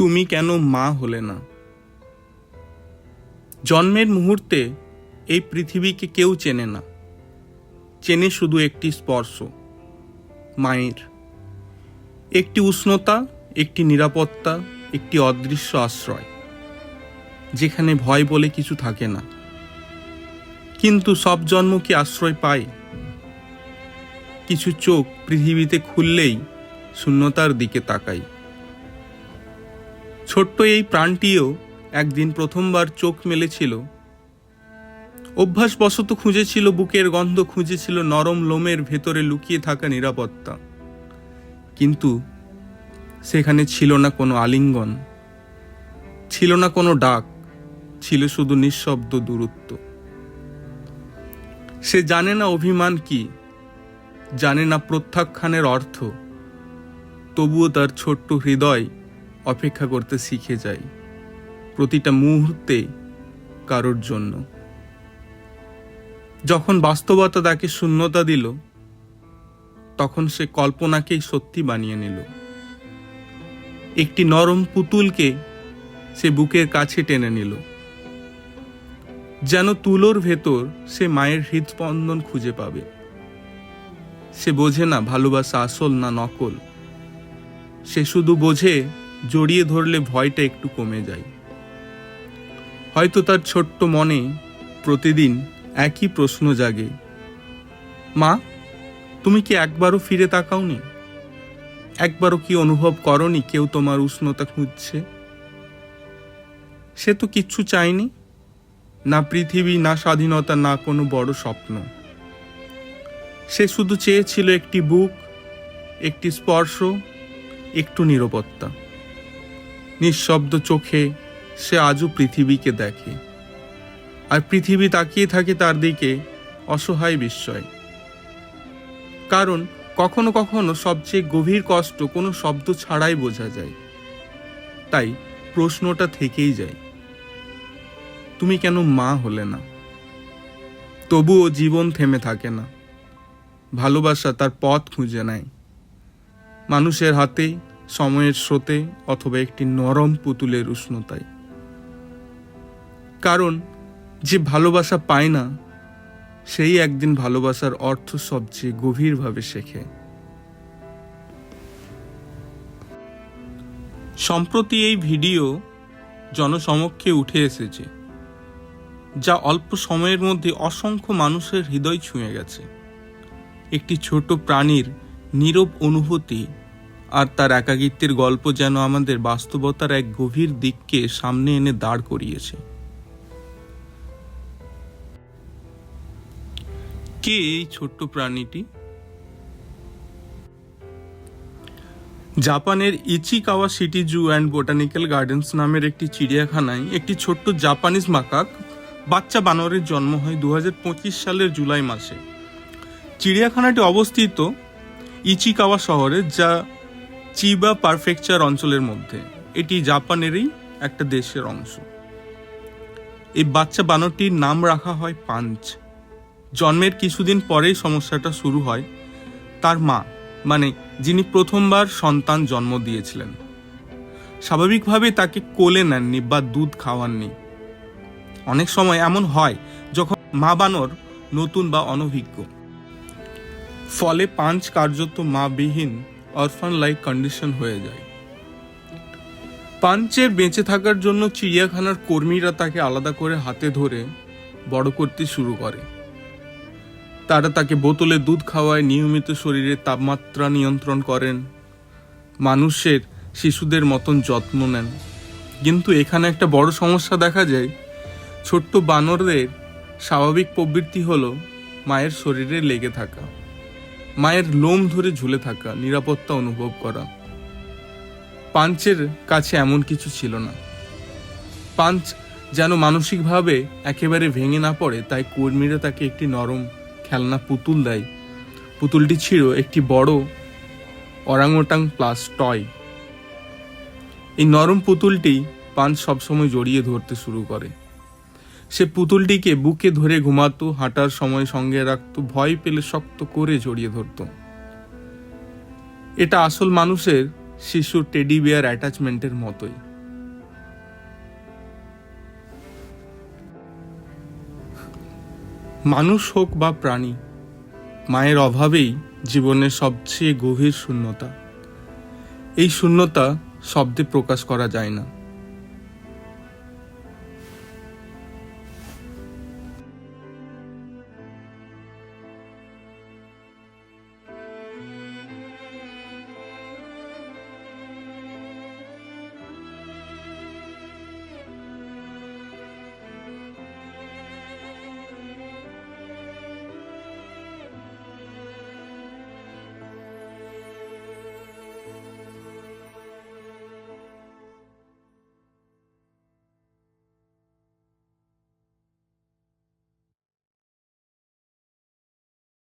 তুমি কেন মা হলে না? জন্মের মুহূর্তে এই পৃথিবীকে কেউ চেনে না, চেনে শুধু একটি স্পর্শ, মায়ের। একটি উষ্ণতা, একটি নিরাপত্তা, একটি অদৃশ্য আশ্রয়, যেখানে ভয় বলে কিছু থাকে না। কিন্তু সব জন্ম কি আশ্রয় পায়? কিছু চোখ পৃথিবীতে খুললেই শূন্যতার দিকে তাকায়। ছোট্ট এই প্রাণটিও একদিন প্রথমবার চোখ মেলেছিল। অভ্যাসবশত খুঁজেছিল বুকের গন্ধ, খুঁজেছিল নরম লোমের ভেতরে লুকিয়ে থাকা নিরাপত্তা। কিন্তু সেখানে ছিল না কোনো আলিঙ্গন, ছিল না কোনো ডাক, ছিল শুধু নিঃশব্দ দূরত্ব। সে জানে না অভিমান কি, জানে না প্রত্যাখ্যানের অর্থ, তবুও তার ছোট্ট হৃদয় অপেক্ষা করতে শিখে যায় প্রতিটা মুহূর্তে কারোর জন্য। যখন বাস্তবতা তাকে শূন্যতা দিল, তখন সে কল্পনাকেই সত্যি বানিয়ে নিল। একটি নরম পুতুলকে সে বুকের কাছে টেনে নিল, যেন তুলোর ভেতর সে মায়ের হৃদস্পন্দন খুঁজে পাবে। সে বোঝে না ভালোবাসা আসল না নকল, সে শুধু বোঝে জড়িয়ে ধরলে ভয়টা একটু কমে যায়। হয়তো তার ছোট্ট মনে প্রতিদিন একই প্রশ্ন জাগে, মা, তুমি কি একবারও ফিরে তাকাওনি? একবারও কি অনুভব করনি কেউ তোমার উষ্ণতা খুঁজছে? সে তো কিচ্ছু চায়নি, না পৃথিবী, না স্বাধীনতা, না কোনো বড় স্বপ্ন। সে শুধু চেয়েছিল একটি বুক, একটি স্পর্শ, একটু নিরাপত্তা। নিঃশব্দ চোখে সে আজও পৃথিবীকে দেখে, আর পৃথিবী তাকিয়ে থাকে তার দিকে অসহায় বিস্ময়। কারণ কখনো কখনো সবচেয়ে গভীর কষ্ট কোনো শব্দ ছাড়াই বোঝা যায়। তাই প্রশ্নটা থেকেই যায়, তুমি কেন মা হলে না? তবুও জীবন থেমে থাকে না। ভালোবাসা তার পথ খুঁজে নেয়, মানুষের হাতে, সময়ের স্রোতে, অথবা একটি নরম পুতুলের উষ্ণতায়। কারণ যে ভালোবাসা পায় না, সেই একদিন ভালোবাসার অর্থ সবচেয়ে গভীরভাবে শেখে। সম্প্রতি এই ভিডিও জনসমক্ষে উঠে এসেছে, যা অল্প সময়ের মধ্যে অসংখ্য মানুষের হৃদয় ছুঁয়ে গেছে। একটি ছোট প্রাণীর নীরব অনুভূতি আর তার একাকিত্বের গল্প যেন আমাদের বাস্তবতার এক গভীর দিককে সামনে এনে দাঁড় করিয়েছে। কে এই ছোট্ট প্রাণীটি? জাপানের Ichikawa city zoo and botanical gardens নামের একটি চিড়িয়াখানায় একটি ছোট্ট জাপানিজ মাকাক বাচ্চা বানরের জন্ম হয় 2025 সালের জুলাই মাসে। চিড়িয়াখানাটি অবস্থিত ইচিকাওয়া শহরে, যা চিবা প্রেফেকচার অঞ্চলের মধ্যে। এটি জাপানেরই একটা দেশের অংশ। এই বাচ্চা বানরটির নাম রাখা হয় পাঞ্চ। জন্মের কিছুদিন পরেই সমস্যাটা শুরু হয়। তার মা, মানে যিনি প্রথমবার সন্তান জন্ম দিয়েছিলেন, স্বাভাবিকভাবে তাকে কোলে নেননি বা দুধ খাওয়াননি। অনেক সময় এমন হয় যখন মা বানর নতুন বা অনভিজ্ঞ। ফলে পাঞ্চ কার্যত মাবিহীন অরফান লাইক কন্ডিশন হয়ে যায়। পাঞ্চের বেঁচে থাকার জন্য চিড়িয়াখানার কর্মীরা তাকে আলাদা করে হাতে ধরে বড় করতে শুরু করে। তারা তাকে বোতলে দুধ খাওয়ায়, নিয়মিত শরীরের তাপমাত্রা নিয়ন্ত্রণ করেন, মানুষের শিশুদের মতন যত্ন নেন। কিন্তু এখানে একটা বড় সমস্যা দেখা যায়। ছোট্ট বানরদের স্বাভাবিক প্রবৃত্তি হলো মায়ের শরীরে লেগে থাকা, মায়ের লোম ধরে ঝুলে থাকা, নিরাপত্তা অনুভব করা। পাঞ্চের কাছে এমন কিছু ছিল না। পাঞ্চ যেন মানসিকভাবে একেবারে ভেঙে না পড়ে, তাই কর্মীরা তাকে একটি নরম খেলনা পুতুল দেয়। পুতুলটি ছিল একটি বড় অরাংওটাং প্লাস টয়। এই নরম পুতুলটি পাঞ্চ সবসময় জড়িয়ে ধরতে শুরু করে। সে পুতুলটিকে বুকে ধরে ঘুমাতো, হাঁটার সময় সঙ্গে রাখতো, ভয় পেলে শক্ত করে জড়িয়ে ধরত। এটা আসল মানুষের শিশুর টেডি বিয়ার অ্যাটাচমেন্টের মতোই। মানুষ হোক বা প্রাণী, মায়ের অভাবেই জীবনের সবচেয়ে গভীর শূন্যতা। এই শূন্যতা শব্দে প্রকাশ করা যায় না।